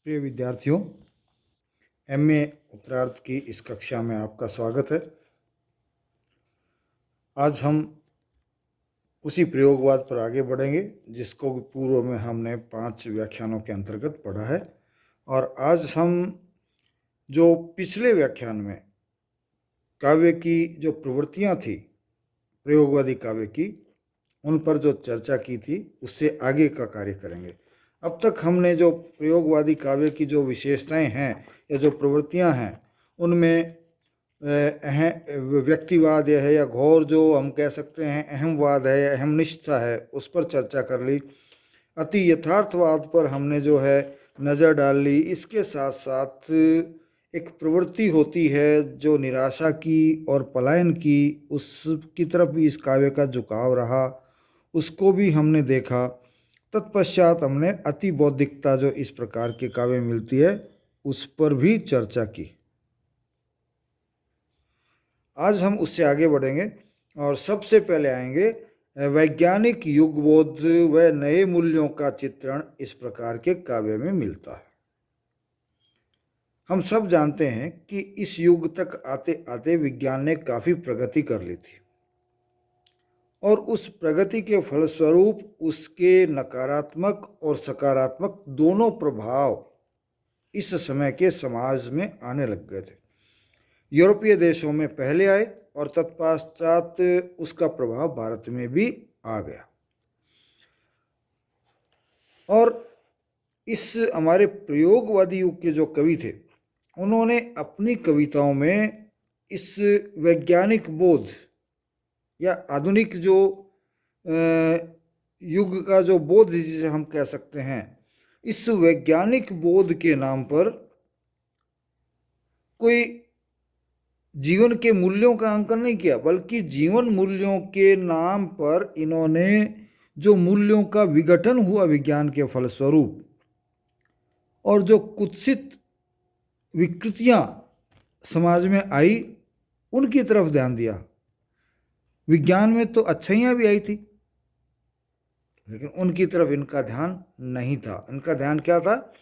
प्रिय विद्यार्थियों, एमए उत्तरार्ध की इस कक्षा में आपका स्वागत है। आज हम उसी प्रयोगवाद पर आगे बढ़ेंगे जिसको पूर्व में हमने 5 व्याख्यानों के अंतर्गत पढ़ा है। और आज हम जो पिछले व्याख्यान में काव्य की जो प्रवृत्तियां थी, प्रयोगवादी काव्य की, उन पर जो चर्चा की थी उससे आगे का कार्य करेंगे। अब तक हमने जो प्रयोगवादी काव्य की जो विशेषताएं हैं या जो प्रवृत्तियां हैं उनमें व्यक्तिवाद है या घोर जो हम कह सकते हैं अहमवाद है या अहमनिष्ठता है, उस पर चर्चा कर ली। अति यथार्थवाद पर हमने जो है नज़र डाल ली। इसके साथ साथ एक प्रवृत्ति होती है जो निराशा की और पलायन की, उसकी तरफ भी इस काव्य का झुकाव रहा, उसको भी हमने देखा। तत्पश्चात हमने अति बौद्धिकता जो इस प्रकार के काव्य मिलती है उस पर भी चर्चा की। आज हम उससे आगे बढ़ेंगे और सबसे पहले आएंगे वैज्ञानिक युगबोध व नए मूल्यों का चित्रण इस प्रकार के काव्य में मिलता है। हम सब जानते हैं कि इस युग तक आते आते विज्ञान ने काफ़ी प्रगति कर ली थी और उस प्रगति के फलस्वरूप उसके नकारात्मक और सकारात्मक दोनों प्रभाव इस समय के समाज में आने लग गए थे। यूरोपीय देशों में पहले आए और तत्पश्चात उसका प्रभाव भारत में भी आ गया। और इस हमारे प्रयोगवादी युग के जो कवि थे उन्होंने अपनी कविताओं में इस वैज्ञानिक बोध या आधुनिक जो युग का जो बोध जिसे हम कह सकते हैं, इस वैज्ञानिक बोध के नाम पर कोई जीवन के मूल्यों का अंकन नहीं किया, बल्कि जीवन मूल्यों के नाम पर इन्होंने जो मूल्यों का विघटन हुआ विज्ञान के फलस्वरूप और जो कुत्सित विकृतियां समाज में आई उनकी तरफ ध्यान दिया। विज्ञान में तो अच्छाइयाँ भी आई थी लेकिन उनकी तरफ इनका ध्यान नहीं था। इनका ध्यान क्या था?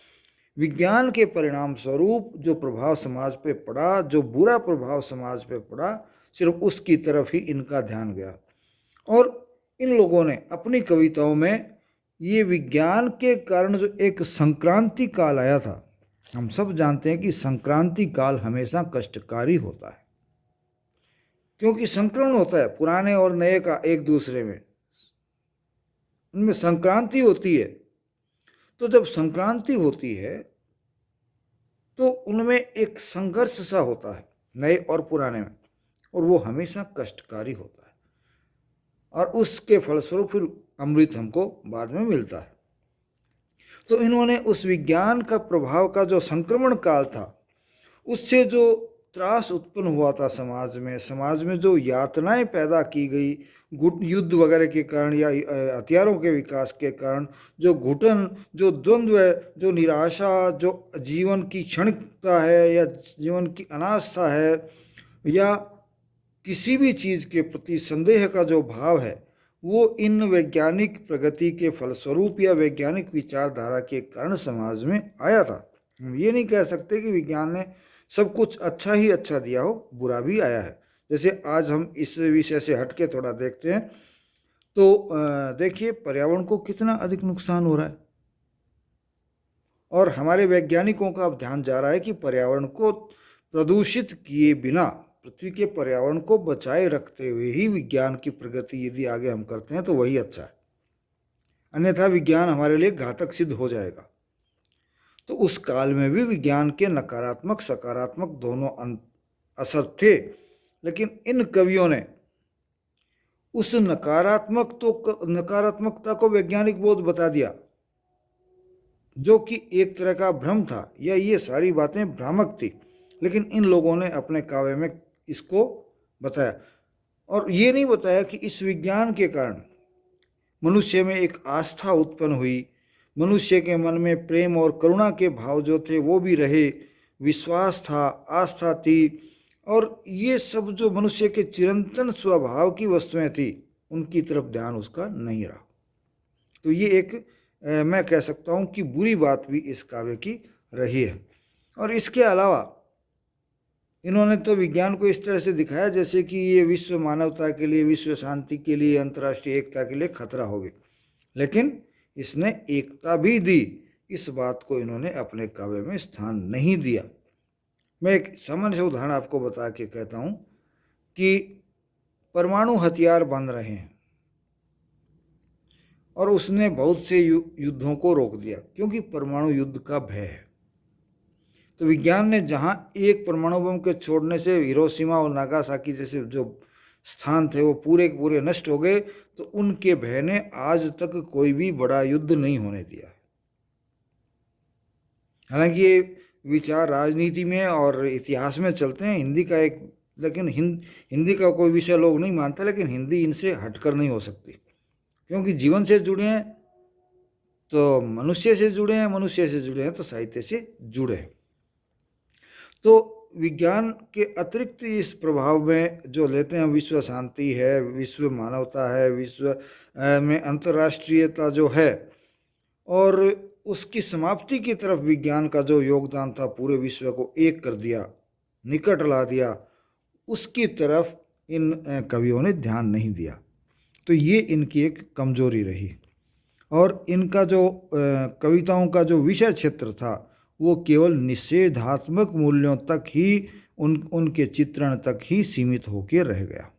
विज्ञान के परिणाम स्वरूप जो प्रभाव समाज पे पड़ा, जो बुरा प्रभाव समाज पे पड़ा, सिर्फ उसकी तरफ ही इनका ध्यान गया। और इन लोगों ने अपनी कविताओं में ये विज्ञान के कारण जो एक संक्रांति काल आया था, हम सब जानते हैं कि संक्रांति काल हमेशा कष्टकारी होता है क्योंकि संक्रमण होता है पुराने और नए का एक दूसरे में, उनमें संक्रांति होती है। तो जब संक्रांति होती है तो उनमें एक संघर्ष सा होता है नए और पुराने में, और वो हमेशा कष्टकारी होता है और उसके फलस्वरूप फिर अमृत हमको बाद में मिलता है। तो इन्होंने उस विज्ञान का प्रभाव का जो संक्रमण काल था, उससे जो त्रास उत्पन्न हुआ था समाज में जो यातनाएं पैदा की गई युद्ध वगैरह के कारण या हथियारों के विकास के कारण, जो घुटन, जो द्वंद्व, जो निराशा, जो जीवन की क्षणिकता है या जीवन की अनास्था है या किसी भी चीज़ के प्रति संदेह का जो भाव है, वो इन वैज्ञानिक प्रगति के फलस्वरूप या वैज्ञानिक विचारधारा के कारण समाज में आया था। हम ये नहीं कह सकते कि विज्ञान ने सब कुछ अच्छा ही अच्छा दिया हो, बुरा भी आया है। जैसे आज हम इस विषय से हट के थोड़ा देखते हैं तो देखिए पर्यावरण को कितना अधिक नुकसान हो रहा है और हमारे वैज्ञानिकों का अब ध्यान जा रहा है कि पर्यावरण को प्रदूषित किए बिना पृथ्वी के पर्यावरण को बचाए रखते हुए ही विज्ञान की प्रगति यदि आगे हम करते हैं तो वही अच्छा है, अन्यथा विज्ञान हमारे लिए घातक सिद्ध हो जाएगा। तो उस काल में भी विज्ञान के नकारात्मक सकारात्मक दोनों असर थे, लेकिन इन कवियों ने उस नकारात्मकता को वैज्ञानिक बोध बता दिया, जो कि एक तरह का भ्रम था या ये सारी बातें भ्रामक थी, लेकिन इन लोगों ने अपने काव्य में इसको बताया। और ये नहीं बताया कि इस विज्ञान के कारण मनुष्य में एक आस्था उत्पन्न हुई, मनुष्य के मन में प्रेम और करुणा के भाव जो थे वो भी रहे, विश्वास था, आस्था थी, और ये सब जो मनुष्य के चिरंतन स्वभाव की वस्तुएं थी उनकी तरफ ध्यान उसका नहीं रहा। तो ये एक मैं कह सकता हूँ कि बुरी बात भी इस काव्य की रही है। और इसके अलावा इन्होंने तो विज्ञान को इस तरह से दिखाया जैसे कि ये विश्व मानवता के लिए, विश्व शांति के लिए, अंतर्राष्ट्रीय एकता के लिए खतरा होगी, लेकिन इसने एकता भी दी। इस बात को इन्होंने अपने काव्य में स्थान नहीं दिया। मैं एक सामान्य से उदाहरण आपको बता के कहता हूँ कि परमाणु हथियार बन रहे हैं और उसने बहुत से युद्धों को रोक दिया क्योंकि परमाणु युद्ध का भय है। तो विज्ञान ने जहाँ एक परमाणु बम के छोड़ने से हिरोशिमा और नागासाकी जैसे जो स्थान थे वो पूरे के पूरे नष्ट हो गए, तो उनके भय ने आज तक कोई भी बड़ा युद्ध नहीं होने दिया। हालांकि ये विचार राजनीति में और इतिहास में चलते हैं, हिंदी का एक, लेकिन हिंदी का कोई विषय लोग नहीं मानते, लेकिन हिंदी इनसे हटकर नहीं हो सकती क्योंकि जीवन से जुड़े हैं तो मनुष्य से जुड़े हैं, मनुष्य से जुड़े हैं तो साहित्य से जुड़े हैं। तो विज्ञान के अतिरिक्त इस प्रभाव में जो लेते हैं, विश्व शांति है, विश्व मानवता है, विश्व में अंतर्राष्ट्रीयता जो है, और उसकी समाप्ति की तरफ विज्ञान का जो योगदान था, पूरे विश्व को एक कर दिया, निकट ला दिया, उसकी तरफ इन कवियों ने ध्यान नहीं दिया। तो ये इनकी एक कमजोरी रही। और इनका जो कविताओं का जो विषय क्षेत्र था वो केवल निषेधात्मक मूल्यों तक ही, उनके चित्रण तक ही सीमित होकर रह गया।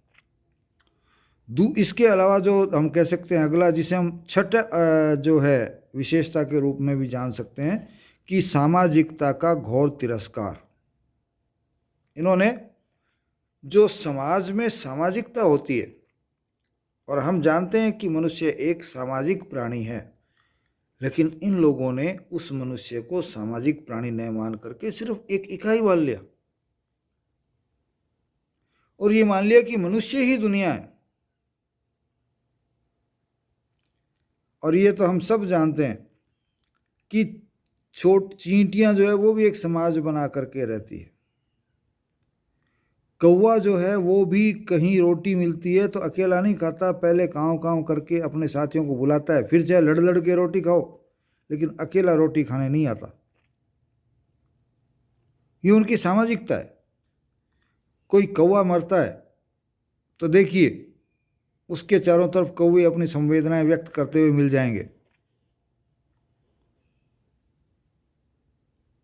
इसके अलावा जो हम कह सकते हैं अगला, जिसे हम छठ जो है विशेषता के रूप में भी जान सकते हैं कि सामाजिकता का घोर तिरस्कार। इन्होंने जो समाज में सामाजिकता होती है, और हम जानते हैं कि मनुष्य एक सामाजिक प्राणी है, लेकिन इन लोगों ने उस मनुष्य को सामाजिक प्राणी न मान करके सिर्फ एक इकाई मान लिया और ये मान लिया कि मनुष्य ही दुनिया है। और ये तो हम सब जानते हैं कि चींटियां जो है वो भी एक समाज बना करके रहती है। कौवा जो है वो भी कहीं रोटी मिलती है तो अकेला नहीं खाता, पहले काँव काँव करके अपने साथियों को बुलाता है, फिर चाहे लड़ लड़ के रोटी खाओ, लेकिन अकेला रोटी खाने नहीं आता। ये उनकी सामाजिकता है। कोई कौवा मरता है तो देखिए उसके चारों तरफ कौवे अपनी संवेदनाएं व्यक्त करते हुए मिल जाएंगे।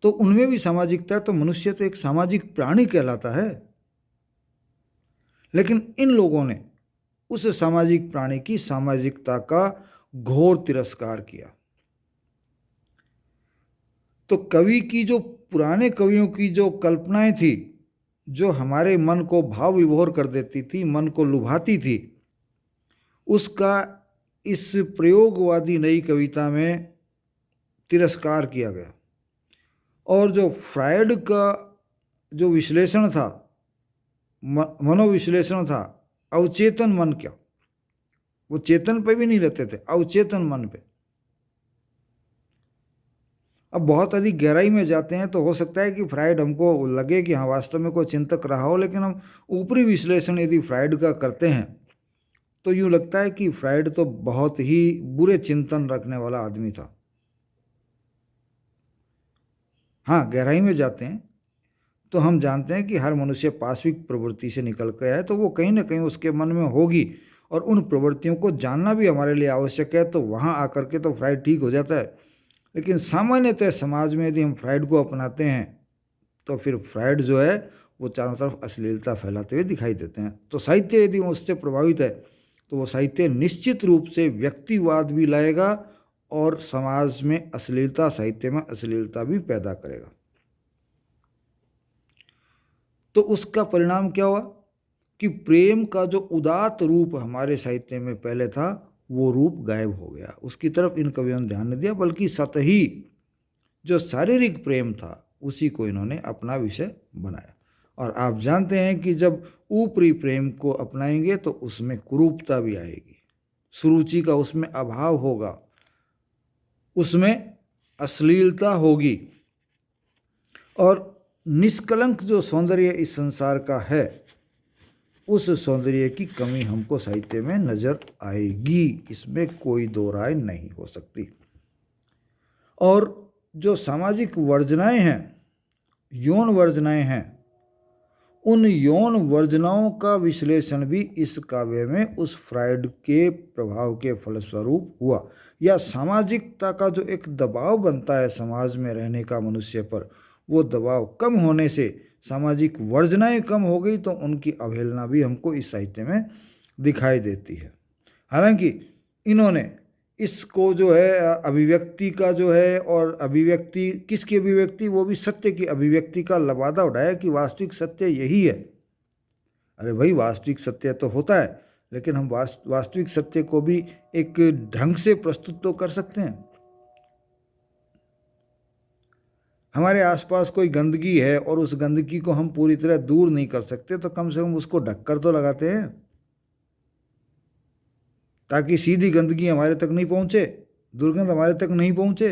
तो उनमें भी सामाजिकता है। तो मनुष्य तो एक सामाजिक प्राणी कहलाता है, लेकिन इन लोगों ने उस सामाजिक प्राणी की सामाजिकता का घोर तिरस्कार किया। तो कवि की जो, पुराने कवियों की जो कल्पनाएं थी, जो हमारे मन को भाव विभोर कर देती थी, मन को लुभाती थी, उसका इस प्रयोगवादी नई कविता में तिरस्कार किया गया। और जो फ्रायड का जो विश्लेषण था, मनोविश्लेषण था, अवचेतन मन, क्या वो चेतन पे भी नहीं रहते थे, अवचेतन मन पे। अब बहुत अधिक गहराई में जाते हैं तो हो सकता है कि फ्रायड हमको लगे कि हाँ वास्तव में कोई चिंतक रहा हो, लेकिन हम ऊपरी विश्लेषण यदि फ्रायड का करते हैं तो यूँ लगता है कि फ्रायड तो बहुत ही बुरे चिंतन रखने वाला आदमी था। हाँ, गहराई में जाते हैं तो हम जानते हैं कि हर मनुष्य पाश्विक प्रवृत्ति से निकल कर है, तो वो कहीं ना कहीं उसके मन में होगी, और उन प्रवृत्तियों को जानना भी हमारे लिए आवश्यक है। तो वहाँ आकर के तो फ्रायड ठीक हो जाता है। लेकिन सामान्यतः समाज में यदि हम फ्रायड को अपनाते हैं तो फिर फ्रायड जो है वो चारों तरफ अश्लीलता फैलाते हुए दिखाई देते हैं। तो साहित्य यदि उससे प्रभावित है तो वो साहित्य निश्चित रूप से व्यक्तिवाद भी लाएगा और समाज में अश्लीलता, साहित्य में अश्लीलता भी पैदा करेगा। तो उसका परिणाम क्या हुआ कि प्रेम का जो उदात्त रूप हमारे साहित्य में पहले था वो रूप गायब हो गया। उसकी तरफ इन कवियों ने ध्यान नहीं दिया, बल्कि सतही जो शारीरिक प्रेम था उसी को इन्होंने अपना विषय बनाया। और आप जानते हैं कि जब ऊपरी प्रेम को अपनाएंगे तो उसमें कुरूपता भी आएगी, सुरुचि का उसमें अभाव होगा, उसमें अश्लीलता होगी, और निष्कलंक जो सौंदर्य इस संसार का है उस सौंदर्य की कमी हमको साहित्य में नजर आएगी, इसमें कोई दो राय नहीं हो सकती। और जो सामाजिक वर्जनाएं हैं, यौन वर्जनाएं हैं, उन यौन वर्जनाओं का विश्लेषण भी इस काव्य में उस फ्रायड के प्रभाव के फलस्वरूप हुआ। या सामाजिकता का जो एक दबाव बनता है समाज में रहने का मनुष्य पर, वो दबाव कम होने से सामाजिक वर्जनाएं कम हो गई, तो उनकी अवहेलना भी हमको इस साहित्य में दिखाई देती है। हालांकि इन्होंने इसको जो है अभिव्यक्ति का जो है, और अभिव्यक्ति किसकी अभिव्यक्ति, वो भी सत्य की अभिव्यक्ति का लबादा उठाया कि वास्तविक सत्य यही है। अरे भाई, वास्तविक सत्य तो होता है, लेकिन हम वास्तविक सत्य को भी एक ढंग से प्रस्तुत तो कर सकते हैं। हमारे आसपास कोई गंदगी है और उस गंदगी को हम पूरी तरह दूर नहीं कर सकते, तो कम से कम उसको ढककर तो लगाते हैं, ताकि सीधी गंदगी हमारे तक नहीं पहुंचे, दुर्गंध हमारे तक नहीं पहुंचे।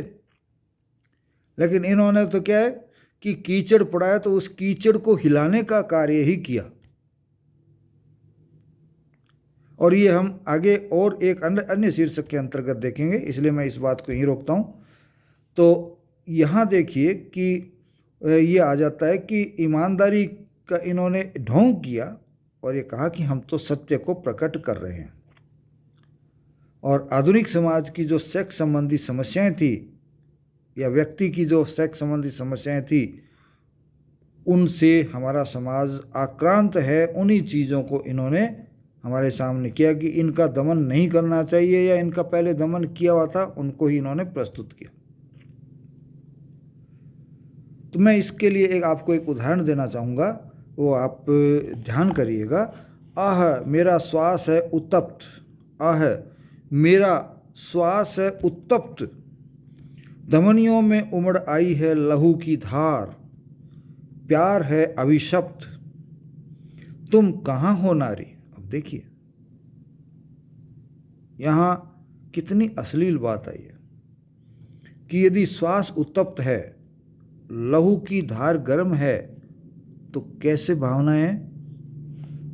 लेकिन इन्होंने तो क्या है कि कीचड़ पड़ा है तो उस कीचड़ को हिलाने का कार्य ही किया। और ये हम आगे और एक अन्य शीर्षक के अंतर्गत देखेंगे, इसलिए मैं इस बात को यहीं रोकता हूँ। तो यहाँ देखिए कि ये आ जाता है कि ईमानदारी का इन्होंने ढोंग किया और ये कहा कि हम तो सत्य को प्रकट कर रहे हैं। और आधुनिक समाज की जो सेक्स संबंधी समस्याएं थी, या व्यक्ति की जो सेक्स संबंधी समस्याएं थी, उनसे हमारा समाज आक्रांत है। उन्हीं चीज़ों को इन्होंने हमारे सामने किया कि इनका दमन नहीं करना चाहिए, या इनका पहले दमन किया हुआ था, उनको ही इन्होंने प्रस्तुत किया। तो मैं इसके लिए आपको एक उदाहरण देना चाहूँगा, वो आप ध्यान करिएगा। आह मेरा श्वास है उत्तप्त, आह मेरा श्वास है उत्तप्त, धमनियों में उमड़ आई है लहू की धार, प्यार है अभिशप्त, तुम कहाँ हो नारी। अब देखिए यहाँ कितनी अश्लील बात आई है कि यदि श्वास उत्तप्त है, लहू की धार गर्म है, तो कैसे भावनाएं हैं।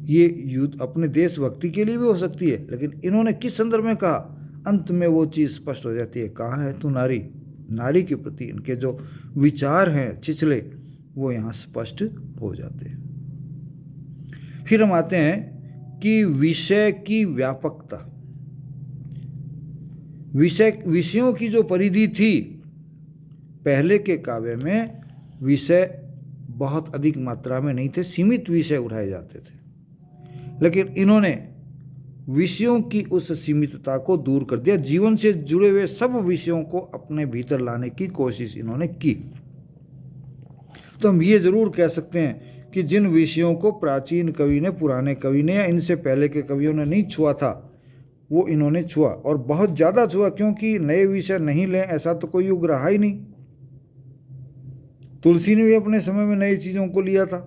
ये युद्ध अपने देशभक्ति के लिए भी हो सकती है, लेकिन इन्होंने किस संदर्भ में कहा, अंत में वो चीज़ स्पष्ट हो जाती है, कहाँ है तू नारी। नारी के प्रति इनके जो विचार हैं छिछले, वो यहाँ स्पष्ट हो जाते हैं। फिर हम आते हैं कि विषय की व्यापकता। विषयों की जो परिधि थी, पहले के काव्य में विषय बहुत अधिक मात्रा में नहीं थे, सीमित विषय उठाए जाते थे। लेकिन इन्होंने विषयों की उस सीमितता को दूर कर दिया, जीवन से जुड़े हुए सब विषयों को अपने भीतर लाने की कोशिश इन्होंने की। तो हम ये जरूर कह सकते हैं कि जिन विषयों को प्राचीन कवि ने, पुराने कवि ने, या इनसे पहले के कवियों ने नहीं छुआ था, वो इन्होंने छुआ, और बहुत ज़्यादा छुआ, क्योंकि नए विषय नहीं लें ऐसा तो कोई युग रहा ही नहीं। तुलसी ने भी अपने समय में नई चीज़ों को लिया था,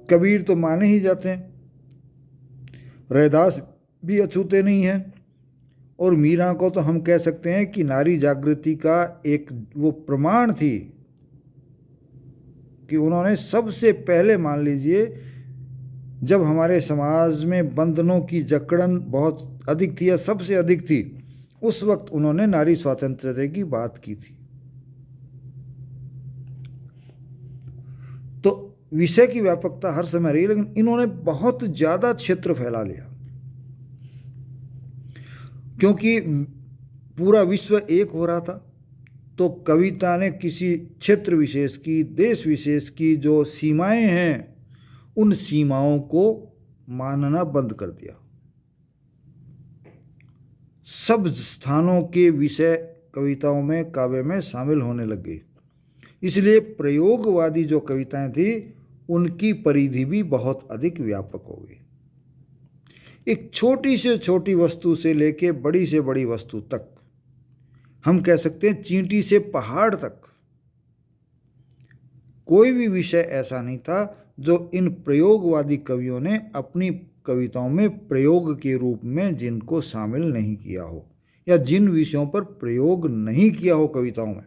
कबीर तो माने ही जाते हैं, रैदास भी अछूते नहीं हैं, और मीरा को तो हम कह सकते हैं कि नारी जागृति का एक वो प्रमाण थी कि उन्होंने सबसे पहले, मान लीजिए जब हमारे समाज में बंधनों की जकड़न बहुत अधिक थी या सबसे अधिक थी, उस वक्त उन्होंने नारी स्वातंत्रता की बात की थी। तो विषय की व्यापकता हर समय रही, लेकिन इन्होंने बहुत ज़्यादा क्षेत्र फैला लिया, क्योंकि पूरा विश्व एक हो रहा था। तो कविता ने किसी क्षेत्र विशेष की, देश विशेष की जो सीमाएं हैं, उन सीमाओं को मानना बंद कर दिया। सब स्थानों के विषय कविताओं में, काव्य में शामिल होने लग गई। इसलिए प्रयोगवादी जो कविताएं थी, उनकी परिधि भी बहुत अधिक व्यापक हो गई। एक छोटी से छोटी वस्तु से लेके बड़ी से बड़ी वस्तु तक, हम कह सकते हैं चींटी से पहाड़ तक, कोई भी विषय ऐसा नहीं था जो इन प्रयोगवादी कवियों ने अपनी कविताओं में प्रयोग के रूप में जिनको शामिल नहीं किया हो, या जिन विषयों पर प्रयोग नहीं किया हो कविताओं में।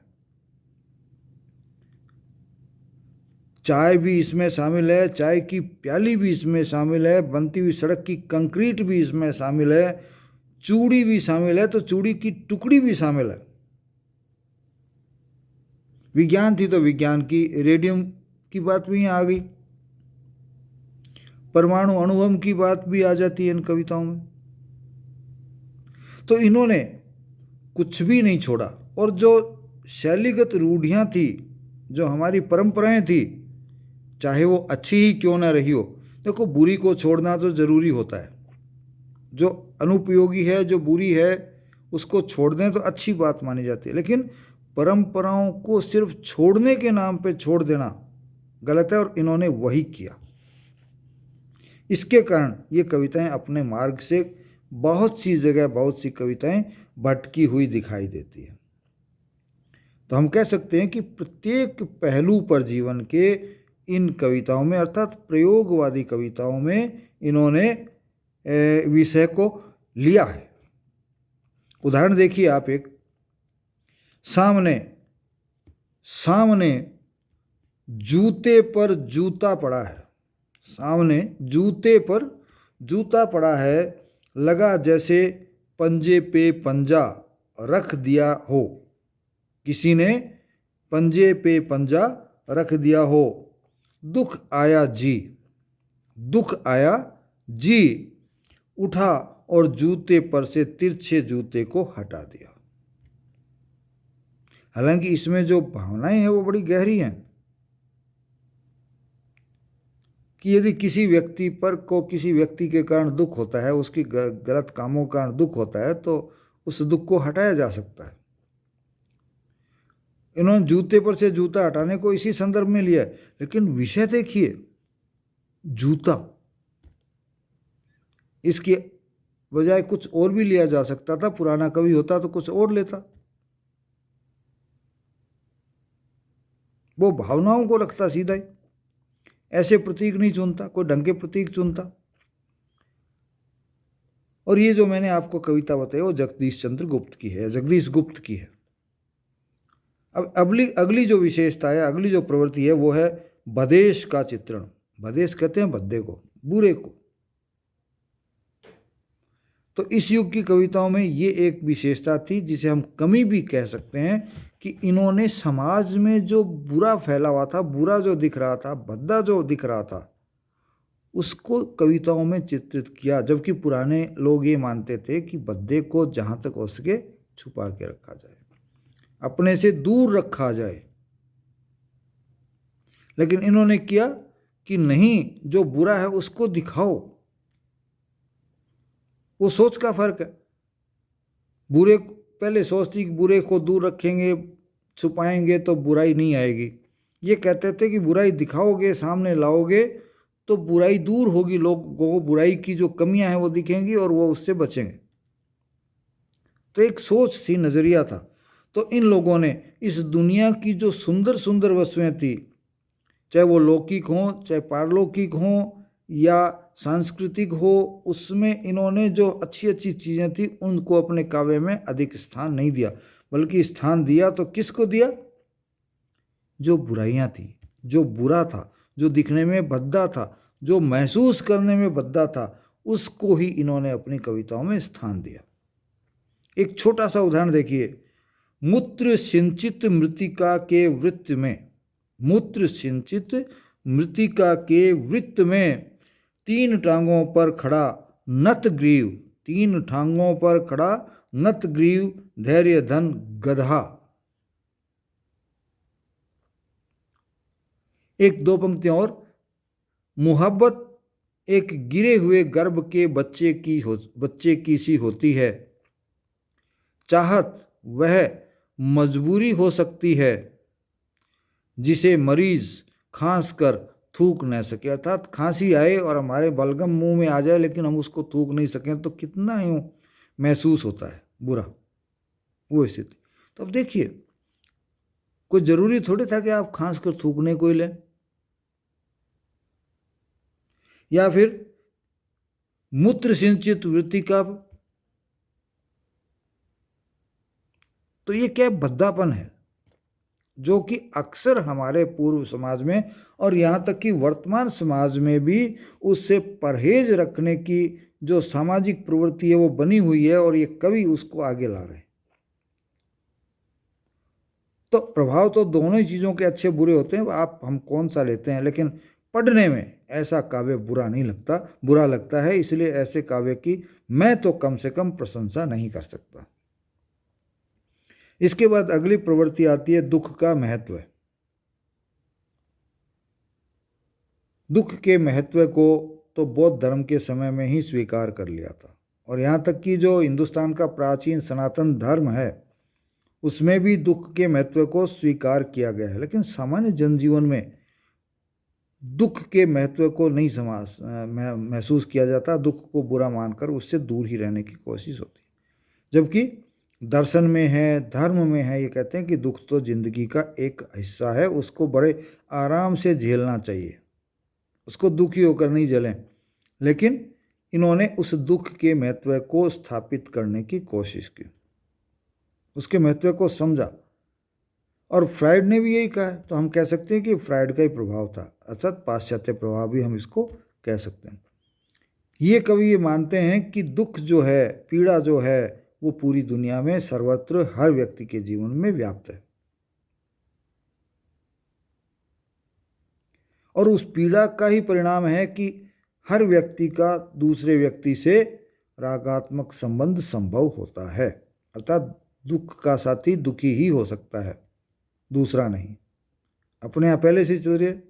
चाय भी इसमें शामिल है, चाय की प्याली भी इसमें शामिल है, बनती हुई सड़क की कंक्रीट भी इसमें शामिल है, चूड़ी भी शामिल है, तो चूड़ी की टुकड़ी भी शामिल है। विज्ञान थी तो विज्ञान की, रेडियम की बात भी यहाँ आ गई, परमाणु अणुबम की बात भी आ जाती है इन कविताओं में। तो इन्होंने कुछ भी नहीं छोड़ा, और जो शैलीगत रूढ़ियाँ थी, जो हमारी परंपराएं थी, चाहे वो अच्छी ही क्यों ना रही हो, देखो बुरी को छोड़ना तो ज़रूरी होता है, जो अनुपयोगी है, जो बुरी है, उसको छोड़ दें तो अच्छी बात मानी जाती है, लेकिन परंपराओं को सिर्फ छोड़ने के नाम पे छोड़ देना गलत है, और इन्होंने वही किया। इसके कारण ये कविताएं अपने मार्ग से बहुत सी जगह, बहुत सी कविताएं भटकी हुई दिखाई देती है। तो हम कह सकते हैं कि प्रत्येक पहलू पर जीवन के इन कविताओं में, अर्थात प्रयोगवादी कविताओं में, इन्होंने विषय को लिया है। उदाहरण देखिए आप, एक सामने सामने जूते पर जूता पड़ा है, सामने जूते पर जूता पड़ा है, लगा जैसे पंजे पे पंजा रख दिया हो, किसी ने पंजे पे पंजा रख दिया हो, दुख आया जी, दुख आया जी, उठा और जूते पर से तिरछे जूते को हटा दिया। हालांकि इसमें जो भावनाएं हैं वो बड़ी गहरी हैं, कि यदि किसी व्यक्ति पर को किसी व्यक्ति के कारण दुख होता है, उसकी गलत कामों के कारण दुख होता है, तो उस दुख को हटाया जा सकता है। इन्होंने जूते पर से जूता हटाने को इसी संदर्भ में लिया है, लेकिन विषय देखिए, जूता, इसके बजाय कुछ और भी लिया जा सकता था। पुराना कवि होता तो कुछ और लेता, वो भावनाओं को रखता सीधा ही, ऐसे प्रतीक नहीं चुनता, कोई ढंग के प्रतीक चुनता। और ये जो मैंने आपको कविता बताई वो जगदीश चंद्र गुप्त की है, जगदीश गुप्त की है। अब अगली जो विशेषता है, अगली जो प्रवृत्ति है, वो है बदेश का चित्रण। बदेश कहते हैं भद्दे को, बुरे को। तो इस युग की कविताओं में ये एक विशेषता थी, जिसे हम कमी भी कह सकते हैं, कि इन्होंने समाज में जो बुरा फैला हुआ था, बुरा जो दिख रहा था, भद्दा जो दिख रहा था, उसको कविताओं में चित्रित किया। जबकि पुराने लोग ये मानते थे कि भद्दे को जहाँ तक हो सके छुपा के रखा जाए, अपने से दूर रखा जाए। लेकिन इन्होंने किया कि नहीं, जो बुरा है उसको दिखाओ। वो सोच का फर्क है। बुरे पहले सोचती कि बुरे को दूर रखेंगे, छुपाएंगे तो बुराई नहीं आएगी। ये कहते थे कि बुराई दिखाओगे, सामने लाओगे तो बुराई दूर होगी, लोगों को बुराई की जो कमियां हैं वो दिखेंगी और वो उससे बचेंगे। तो एक सोच थी, नज़रिया था। तो इन लोगों ने इस दुनिया की जो सुंदर सुंदर वस्तुएं थी, चाहे वो लौकिक हों, चाहे पारलौकिक हों, या सांस्कृतिक हो, उसमें इन्होंने जो अच्छी अच्छी चीज़ें थी उनको अपने काव्य में अधिक स्थान नहीं दिया, बल्कि स्थान दिया तो किसको दिया? जो बुराइयां थी, जो बुरा था, जो दिखने में भद्दा था, जो महसूस करने में भद्दा था, उसको ही इन्होंने अपनी कविताओं में स्थान दिया। एक छोटा सा उदाहरण देखिए, मूत्र सिंचित मृतिका के वृत्त में, मूत्र सिंचित मृतिका के वृत्त में, तीन टांगों पर खड़ा नत ग्रीव, तीन टांगों पर खड़ा नत ग्रीव, धैर्य धन गधा। एक दो पंक्तियां और, मुहब्बत एक गिरे हुए गर्भ के बच्चे की सी होती है, चाहत वह मजबूरी हो सकती है, जिसे मरीज खांस कर थूक न सके। अर्थात खांसी आए और हमारे बलगम मुंह में आ जाए लेकिन हम उसको थूक नहीं सकें तो कितना यूँ महसूस होता है बुरा, वो स्थिति। तो अब देखिए, कोई ज़रूरी थोड़ी था कि आप खांस कर थूकने को ही लें, या फिर मूत्र सिंचित वृत्ति का। तो ये क्या भद्दापन है, जो कि अक्सर हमारे पूर्व समाज में और यहाँ तक कि वर्तमान समाज में भी उससे परहेज रखने की जो सामाजिक प्रवृत्ति है वो बनी हुई है, और ये कवि उसको आगे ला रहे हैं। तो प्रभाव तो दोनों ही चीज़ों के अच्छे बुरे होते हैं, आप हम कौन सा लेते हैं, लेकिन पढ़ने में ऐसा काव्य बुरा लगता है, इसलिए ऐसे काव्य की मैं तो कम से कम प्रशंसा नहीं कर सकता। इसके बाद अगली प्रवृत्ति आती है दुख का महत्व। दुख के महत्व को तो बौद्ध धर्म के समय में ही स्वीकार कर लिया था, और यहाँ तक कि जो हिंदुस्तान का प्राचीन सनातन धर्म है उसमें भी दुख के महत्व को स्वीकार किया गया है। लेकिन सामान्य जनजीवन में दुख के महत्व को नहीं महसूस किया जाता, दुख को बुरा मानकर उससे दूर ही रहने की कोशिश होती है। जबकि दर्शन में है, धर्म में है, ये कहते हैं कि दुख तो जिंदगी का एक हिस्सा है, उसको बड़े आराम से झेलना चाहिए, उसको दुखी होकर नहीं झेलें। लेकिन इन्होंने उस दुख के महत्व को स्थापित करने की कोशिश की, उसके महत्व को समझा, और फ्राइड ने भी यही कहा है। तो हम कह सकते हैं कि फ्राइड का ही प्रभाव था, अर्थात पाश्चात्य प्रभाव भी हम इसको कह सकते हैं। ये कवि ये मानते हैं कि दुख जो है, पीड़ा जो है, वो पूरी दुनिया में सर्वत्र हर व्यक्ति के जीवन में व्याप्त है, और उस पीड़ा का ही परिणाम है कि हर व्यक्ति का दूसरे व्यक्ति से रागात्मक संबंध संभव होता है। अर्थात दुख का साथी दुखी ही हो सकता है, दूसरा नहीं। अपने यहाँ पहले से चल रही है,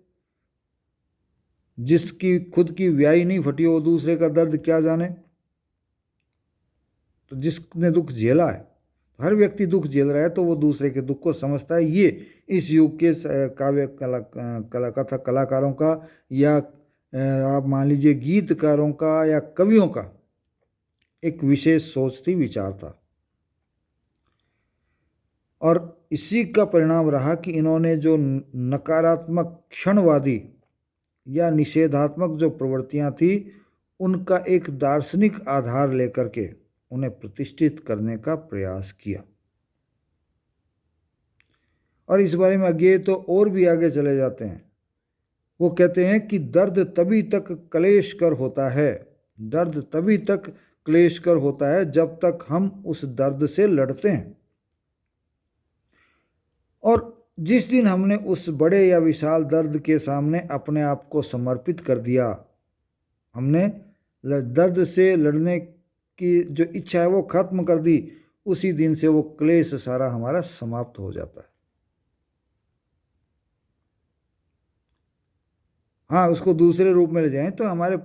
जिसकी खुद की व्याही नहीं फटी वो दूसरे का दर्द क्या जाने। तो जिसने दुख झेला है, हर व्यक्ति दुख झेल रहा है, तो वो दूसरे के दुख को समझता है। ये इस युग के काव्य कथा कलाकारों का, या आप मान लीजिए गीतकारों का या कवियों का एक विशेष सोच थी, विचार था, और इसी का परिणाम रहा कि इन्होंने जो नकारात्मक क्षणवादी या निषेधात्मक जो प्रवृत्तियां थी, उनका एक दार्शनिक आधार लेकर के उन्हें प्रतिष्ठित करने का प्रयास किया। और इस बारे में आगे तो और भी आगे चले जाते हैं। वो कहते हैं कि दर्द तभी तक क्लेशकर होता है, दर्द तभी तक क्लेशकर होता है जब तक हम उस दर्द से लड़ते हैं, और जिस दिन हमने उस बड़े या विशाल दर्द के सामने अपने आप को समर्पित कर दिया, हमने दर्द से लड़ने की जो इच्छा है वो खत्म कर दी, उसी दिन से वो क्लेश सारा हमारा समाप्त हो जाता है। हाँ, उसको दूसरे रूप में ले जाएं तो हमारे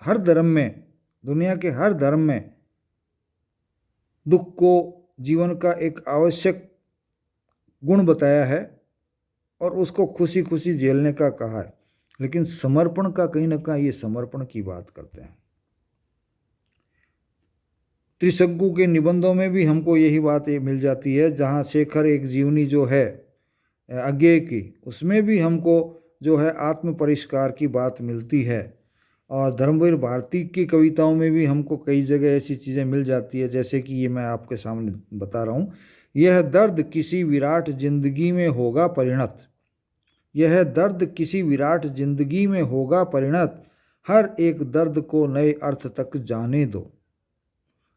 हर धर्म में, दुनिया के हर धर्म में दुख को जीवन का एक आवश्यक गुण बताया है, और उसको खुशी खुशी झेलने का कहा है। लेकिन समर्पण का कहीं ना कहीं ये समर्पण की बात करते हैं। त्रिशंकु के निबंधों में भी हमको यही बात मिल जाती है, जहाँ शेखर एक जीवनी जो है अज्ञेय की, उसमें भी हमको जो है आत्म परिष्कार की बात मिलती है। और धर्मवीर भारती की कविताओं में भी हमको कई जगह ऐसी चीज़ें मिल जाती है, जैसे कि ये मैं आपके सामने बता रहा हूँ। यह दर्द किसी विराट जिंदगी में होगा परिणत, यह दर्द किसी विराट जिंदगी में होगा परिणत, हर एक दर्द को नए अर्थ तक जाने दो,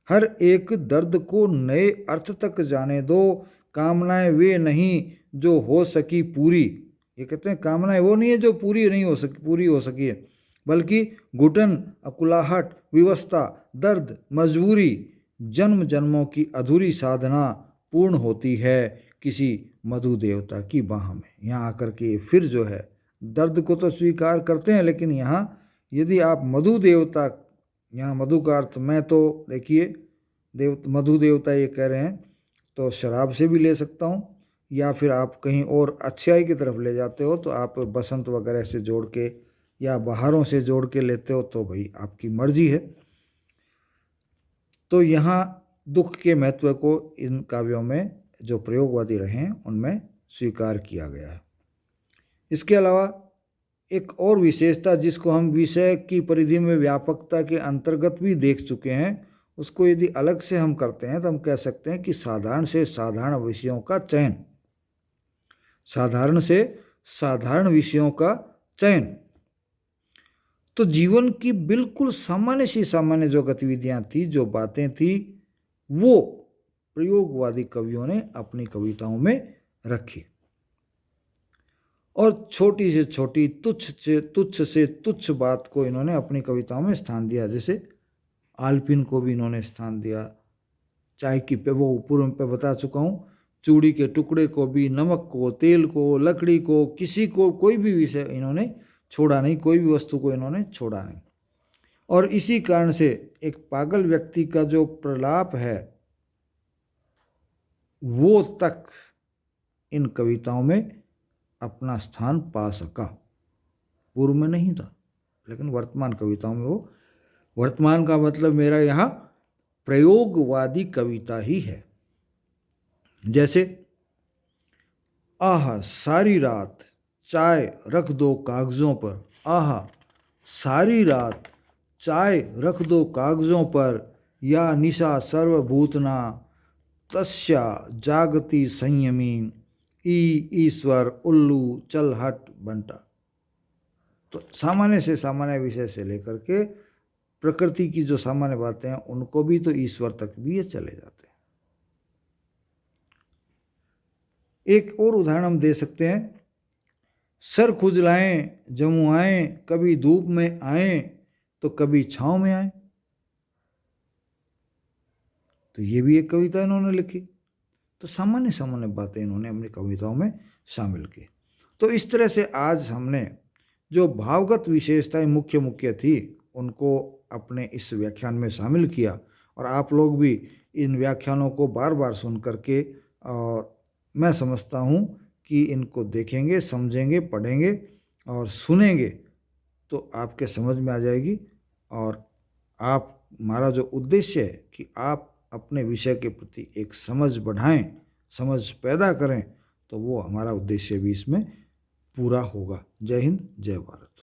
हर एक दर्द को नए अर्थ तक जाने दो, कामनाएं वे नहीं जो हो सकी पूरी। ये कहते हैं कामनाएं वो नहीं है जो पूरी हो सकी है, बल्कि घुटन, अकुलाहट, विवशता, दर्द, मजबूरी, जन्म जन्मों की अधूरी साधना पूर्ण होती है किसी मधु देवता की बाह में। यहाँ आकर के फिर जो है दर्द को तो स्वीकार करते हैं, लेकिन यहाँ यदि आप मधु देवता, यहाँ मधु का अर्थ मैं तो देखिए मधु देवता ये कह रहे हैं, तो शराब से भी ले सकता हूँ, या फिर आप कहीं और अच्छाई की तरफ ले जाते हो तो आप बसंत वगैरह से जोड़ के या बहारों से जोड़ के लेते हो, तो भाई आपकी मर्जी है। तो यहाँ दुख के महत्व को इन काव्यों में जो प्रयोगवादी रहे हैं उनमें स्वीकार किया गया है। इसके अलावा एक और विशेषता जिसको हम विषय की परिधि में व्यापकता के अंतर्गत भी देख चुके हैं, उसको यदि अलग से हम करते हैं तो हम कह सकते हैं कि साधारण से साधारण विषयों का चयन, साधारण से साधारण विषयों का चयन। तो जीवन की बिल्कुल सामान्य सी सामान्य जो गतिविधियां थी, जो बातें थी, वो प्रयोगवादी कवियों ने अपनी कविताओं में रखी। और छोटी से छोटी, तुच्छ से तुच्छ बात को इन्होंने अपनी कविताओं में स्थान दिया। जैसे आलपिन को भी इन्होंने स्थान दिया, चाय की पे वो पूर्व पे बता चुका हूँ, चूड़ी के टुकड़े को भी, नमक को, तेल को, लकड़ी को, किसी को कोई भी विषय इन्होंने छोड़ा नहीं, कोई भी वस्तु को इन्होंने छोड़ा नहीं। और इसी कारण से एक पागल व्यक्ति का जो प्रलाप है वो तक इन कविताओं में अपना स्थान पा सका, पूर्व में नहीं था, लेकिन वर्तमान कविताओं में वो, वर्तमान का मतलब मेरा यहाँ प्रयोगवादी कविता ही है। जैसे आहा सारी रात चाय रख दो कागज़ों पर, आहा सारी रात चाय रख दो कागज़ों पर, या निशा सर्वभूतना तस्या जागती संयमी, ईश्वर उल्लू चल हट बंटा। तो सामान्य से सामान्य विषय से लेकर के प्रकृति की जो सामान्य बातें हैं उनको भी तो ईश्वर तक भी ये चले जाते हैं। एक और उदाहरण हम दे सकते हैं, सर खुजलाएं जमुआएं, कभी धूप में आए तो कभी छांव में आए। तो ये भी एक कविता इन्होंने लिखी। तो सामान्य सामान्य बातें इन्होंने अपनी कविताओं में शामिल की। तो इस तरह से आज हमने जो भावगत विशेषताएं मुख्य मुख्य थी उनको अपने इस व्याख्यान में शामिल किया, और आप लोग भी इन व्याख्यानों को बार बार सुन करके, और मैं समझता हूँ कि इनको देखेंगे, समझेंगे, पढ़ेंगे और सुनेंगे तो आपके समझ में आ जाएगी। और आप, हमारा जो उद्देश्य है कि आप अपने विषय के प्रति एक समझ बढ़ाएं, समझ पैदा करें, तो वो हमारा उद्देश्य भी इसमें पूरा होगा। जय हिंद, जय भारत।